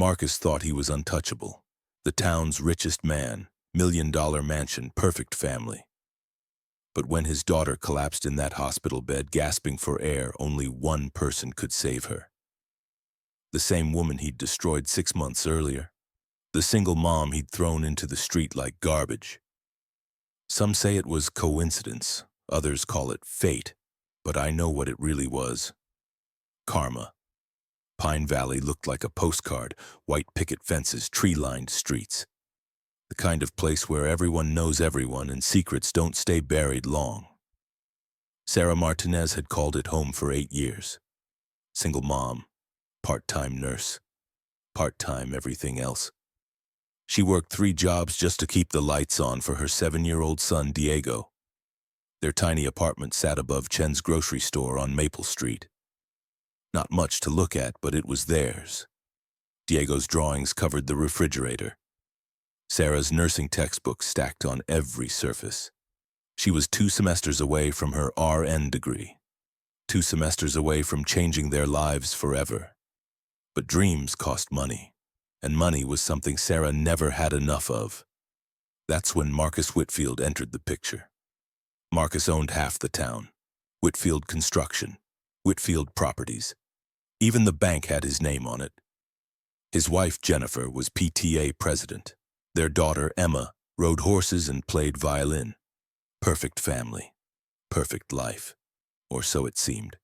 Marcus thought he was untouchable. The town's richest man, million-dollar mansion, perfect family. But when his daughter collapsed in that hospital bed, gasping for air, only one person could save her. The same woman he'd destroyed 6 months earlier. The single mom he'd thrown into the street like garbage. Some say it was coincidence, others call it fate, but I know what it really was. Karma. Pine Valley looked like a postcard, white picket fences, tree-lined streets. The kind of place where everyone knows everyone and secrets don't stay buried long. Sarah Martinez had called it home for 8 years. Single mom, part-time nurse, part-time everything else. She worked 3 jobs just to keep the lights on for her 7-year-old son, Diego. Their tiny apartment sat above Chen's grocery store on Maple Street. Not much to look at, but it was theirs. Diego's drawings covered the refrigerator. Sarah's nursing textbooks stacked on every surface. She was 2 semesters away from her RN degree. 2 semesters away from changing their lives forever. But dreams cost money. And money was something Sarah never had enough of. That's when Marcus Whitfield entered the picture. Marcus owned half the town. Whitfield Construction, Whitfield Properties. Even the bank had his name on it. His wife, Jennifer, was PTA president. Their daughter, Emma, rode horses and played violin. Perfect family. Perfect life. Or so it seemed.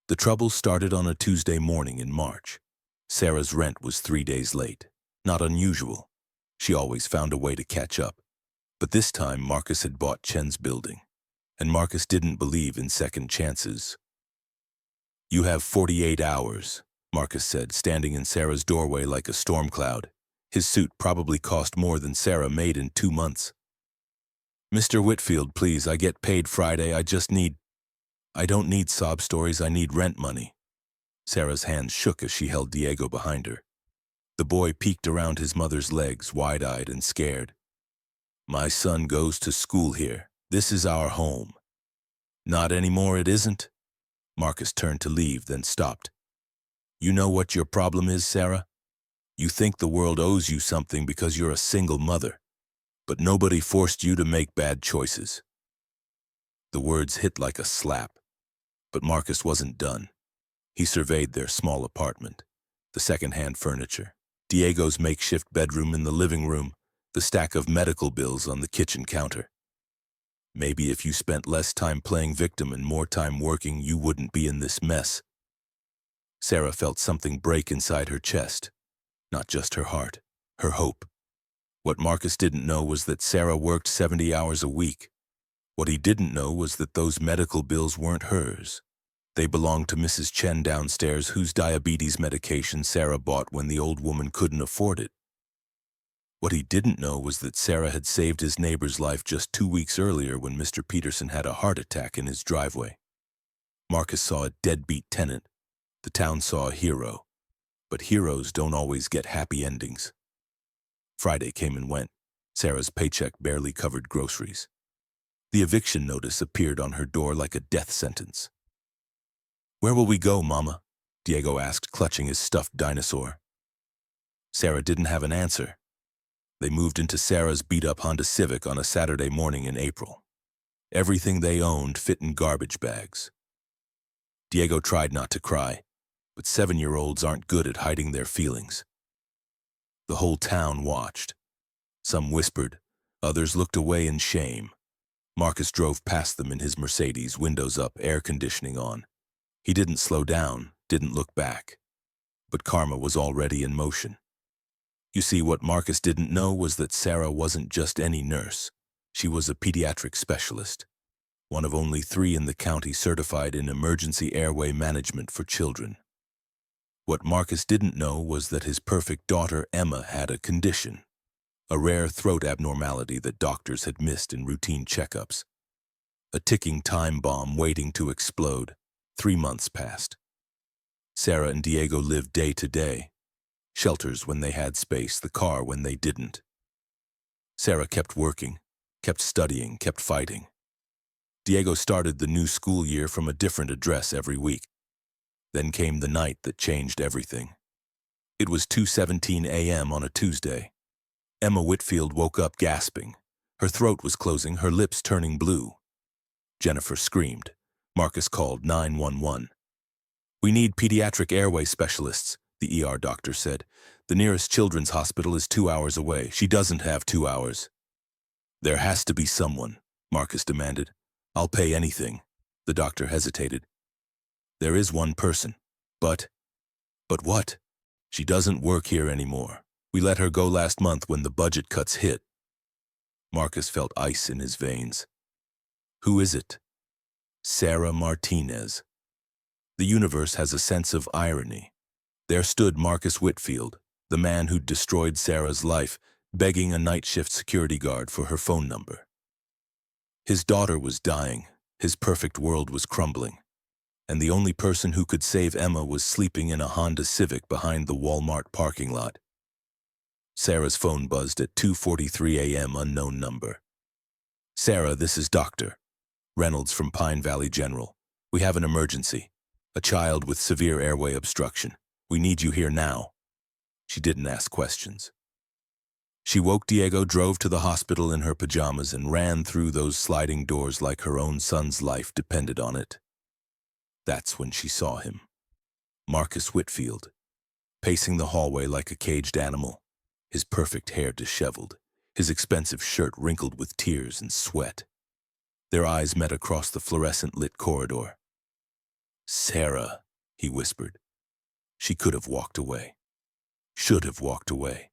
The trouble started on a Tuesday morning in March. Sarah's rent was 3 days late. Not unusual. She always found a way to catch up. But this time, Marcus had bought Chen's building. And Marcus didn't believe in second chances. "You have 48 hours, Marcus said, standing in Sarah's doorway like a storm cloud. His suit probably cost more than Sarah made in 2 months. "Mr. Whitfield, please, I get paid Friday. I don't need sob stories, I need rent money." Sarah's hands shook as she held Diego behind her. The boy peeked around his mother's legs, wide-eyed and scared. "My son goes to school here. This is our home." "Not anymore, it isn't." Marcus turned to leave, then stopped. "You know what your problem is, Sarah? You think the world owes you something because you're a single mother. But nobody forced you to make bad choices." The words hit like a slap. But Marcus wasn't done. He surveyed their small apartment, the second-hand furniture, Diego's makeshift bedroom in the living room, the stack of medical bills on the kitchen counter. "Maybe if you spent less time playing victim and more time working, you wouldn't be in this mess." Sarah felt something break inside her chest. Not just her heart, her hope. What Marcus didn't know was that Sarah worked 70 hours a week. What he didn't know was that those medical bills weren't hers. They belonged to Mrs. Chen downstairs, whose diabetes medication Sarah bought when the old woman couldn't afford it. What he didn't know was that Sarah had saved his neighbor's life just 2 weeks earlier when Mr. Peterson had a heart attack in his driveway. Marcus saw a deadbeat tenant. The town saw a hero. But heroes don't always get happy endings. Friday came and went. Sarah's paycheck barely covered groceries. The eviction notice appeared on her door like a death sentence. "Where will we go, Mama?" Diego asked, clutching his stuffed dinosaur. Sarah didn't have an answer. They moved into Sarah's beat-up Honda Civic on a Saturday morning in April. Everything they owned fit in garbage bags. Diego tried not to cry, but 7-year-olds aren't good at hiding their feelings. The whole town watched. Some whispered, others looked away in shame. Marcus drove past them in his Mercedes, windows up, air conditioning on. He didn't slow down, didn't look back. But karma was already in motion. You see, what Marcus didn't know was that Sarah wasn't just any nurse. She was a pediatric specialist, one of only 3 in the county certified in emergency airway management for children. What Marcus didn't know was that his perfect daughter, Emma, had a condition, a rare throat abnormality that doctors had missed in routine checkups. A ticking time bomb waiting to explode. 3 months passed. Sarah and Diego lived day to day. Shelters when they had space, the car when they didn't. Sarah kept working, kept studying, kept fighting. Diego started the new school year from a different address every week. Then came the night that changed everything. It was 2:17 a.m. on a Tuesday. Emma Whitfield woke up gasping. Her throat was closing, her lips turning blue. Jennifer screamed. Marcus called 911. "We need pediatric airway specialists," the ER doctor said. "The nearest children's hospital is 2 hours away. She doesn't have 2 hours." "There has to be someone," Marcus demanded. "I'll pay anything." The doctor hesitated. "There is one person. But what? She doesn't work here anymore. We let her go last month when the budget cuts hit." Marcus felt ice in his veins. "Who is it?" "Sarah Martinez." The universe has a sense of irony. There stood Marcus Whitfield, the man who'd destroyed Sarah's life, begging a night shift security guard for her phone number. His daughter was dying, his perfect world was crumbling, and the only person who could save Emma was sleeping in a Honda Civic behind the Walmart parking lot. Sarah's phone buzzed at 2:43 a.m. unknown number. "Sarah, this is Dr. Reynolds from Pine Valley General. We have an emergency. A child with severe airway obstruction. We need you here now." She didn't ask questions. She woke Diego, drove to the hospital in her pajamas, and ran through those sliding doors like her own son's life depended on it. That's when she saw him. Marcus Whitfield, pacing the hallway like a caged animal, his perfect hair disheveled, his expensive shirt wrinkled with tears and sweat. Their eyes met across the fluorescent-lit corridor. "Sarah," he whispered. She could have walked away. Should have walked away.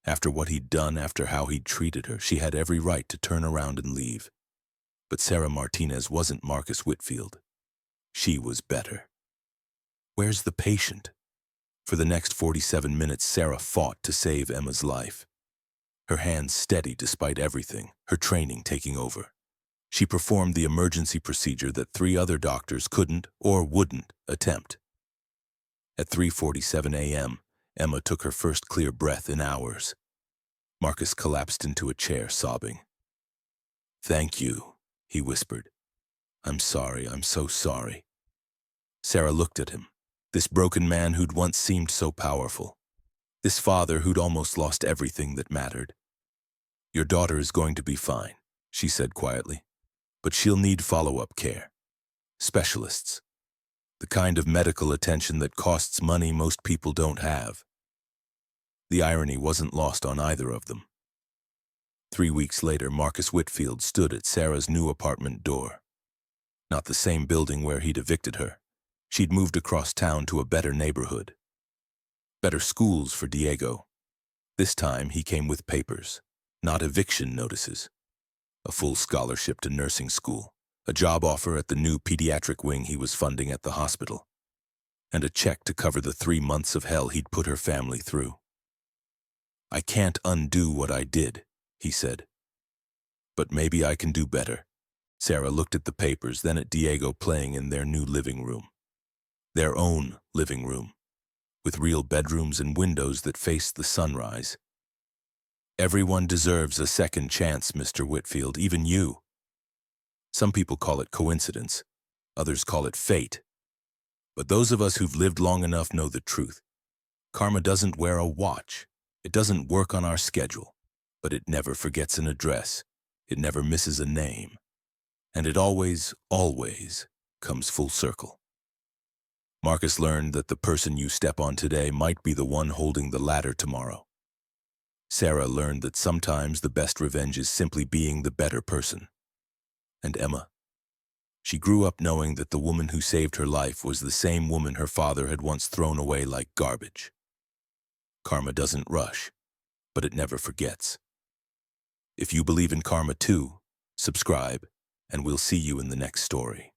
After what he'd done, after how he'd treated her, she had every right to turn around and leave. But Sarah Martinez wasn't Marcus Whitfield. She was better. "Where's the patient?" For the next 47 minutes, Sarah fought to save Emma's life. Her hands steady despite everything, her training taking over. She performed the emergency procedure that 3 other doctors couldn't or wouldn't attempt. At 3:47 a.m., Emma took her first clear breath in hours. Marcus collapsed into a chair, sobbing. "Thank you," he whispered. "I'm sorry, I'm so sorry." Sarah looked at him, this broken man who'd once seemed so powerful, this father who'd almost lost everything that mattered. "Your daughter is going to be fine," she said quietly, "but she'll need follow-up care. Specialists. The kind of medical attention that costs money most people don't have." The irony wasn't lost on either of them. 3 weeks later, Marcus Whitfield stood at Sarah's new apartment door. Not the same building where he'd evicted her. She'd moved across town to a better neighborhood. Better schools for Diego. This time he came with papers, not eviction notices. A full scholarship to nursing school, a job offer at the new pediatric wing he was funding at the hospital, and a check to cover the 3 months of hell he'd put her family through. "I can't undo what I did," he said. "But maybe I can do better." Sarah looked at the papers, then at Diego playing in their new living room. Their own living room, with real bedrooms and windows that faced the sunrise. "Everyone deserves a second chance, Mr. Whitfield, even you. Some people call it coincidence, others call it fate. But those of us who've lived long enough know the truth. Karma doesn't wear a watch. It doesn't work on our schedule, but it never forgets an address. It never misses a name. And it always, always comes full circle." Marcus learned that the person you step on today might be the one holding the ladder tomorrow. Sarah learned that sometimes the best revenge is simply being the better person. And Emma, she grew up knowing that the woman who saved her life was the same woman her father had once thrown away like garbage. Karma doesn't rush, but it never forgets. If you believe in karma too, subscribe, and we'll see you in the next story.